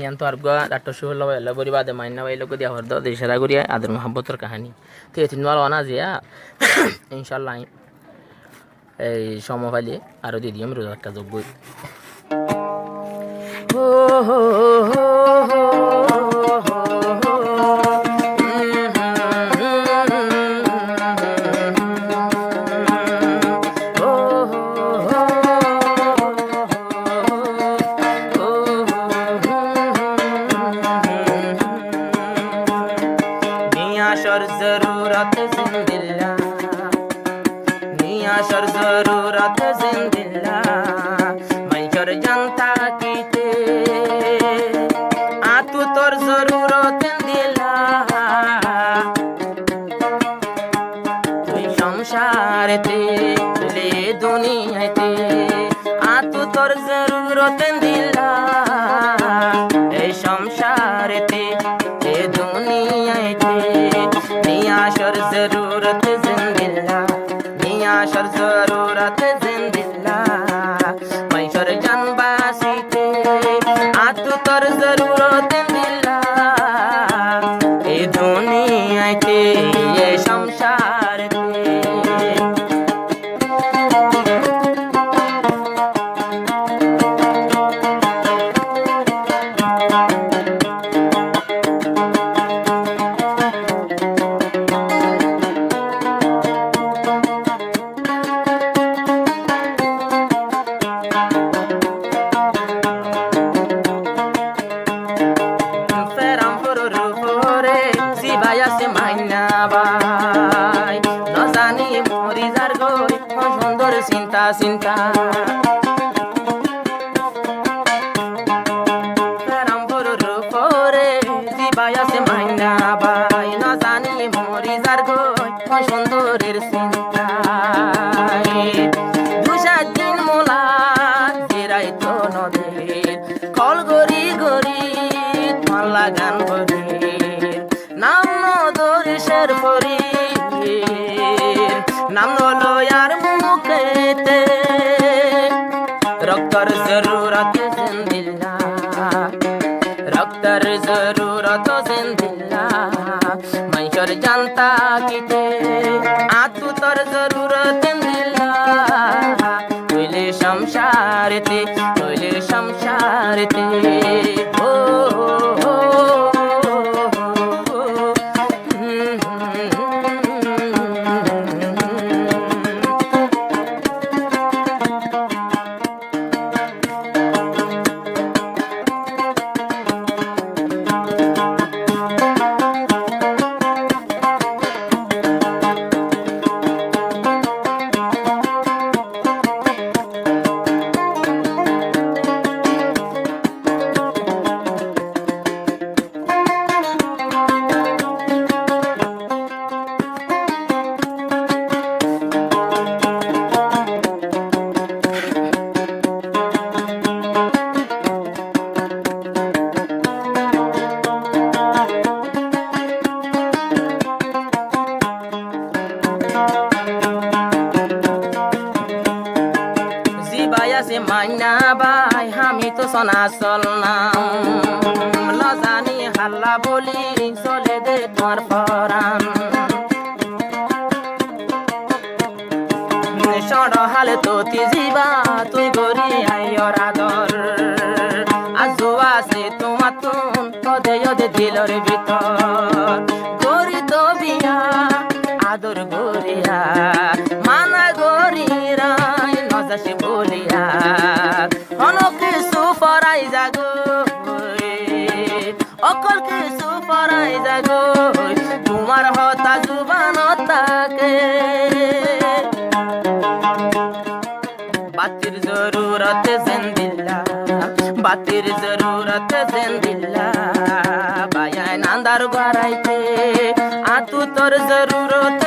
ইয়ান তো আর ডাক্তার সুহল এলা বরি বাদে মাইনা বাইলো দিয়া হরদ দেশরা করিয়া আদর মোহাব্বতর কাহিনী তো এতিন মাল অনা জিয়া ইনশাআল্লাহ এই সমফালি আরো দিদিম রোজা একটা যোগ বই नियाशर जरूरत जिंदिल्ला नियाशर जरूरत जिंदिल्ला मैं कर जनता कीते आ तू तोर जरूरत दिला तुई संसारते ले दुनियाते आ तू तोर जरूरत दिला ए संसारते ए दुनियाते नियाशर जरूरत जिंदिल्ला नियाशर जरूरत जिंदिल्ला मैं शर जानबासीते आ तू तोर जरूरत दिल्ला ए दुनियाते ये संसारते vaya se maina bai no zani mori zargoi hondor sinta sinta peram poruru pore si vaya se maina bai no zani mori zargoi hondorer sinta dusha din mola dirai to node kol gori gori thalla gan gori নাম দরিশের ফরি নাম lawyer মুখেতে রক্তর জরুরত জিন্দিল্লা রক্তর জরুরত জিন্দিল্লা মৈশর জানতা কিতে আতু তোর জরুরত দিল্লা তুইলে সংসারতে ও से माइना बाई हामी तो सोना चलनाम लजानी हल्ला बोली चले दे तोर परान सड़ हाल तो तीजिबा तुई गोरी आयर आदर आजुआ से तुम्हार तुम कदे दिलर ভিতর गोरी तो बिया आदर गोरिया माना गोरीरा নজাসে বলিয়া অনেক কিছু পরাই যাগো অকল কিছু পরাই যাগো তোমার হতা জুবান তাকে বাতির জরুরত জিন্দিল্লা বাতির জরুরত জিন্দিল্লা বায়া নান্দার গড়াইতে আতু তোর জরুরত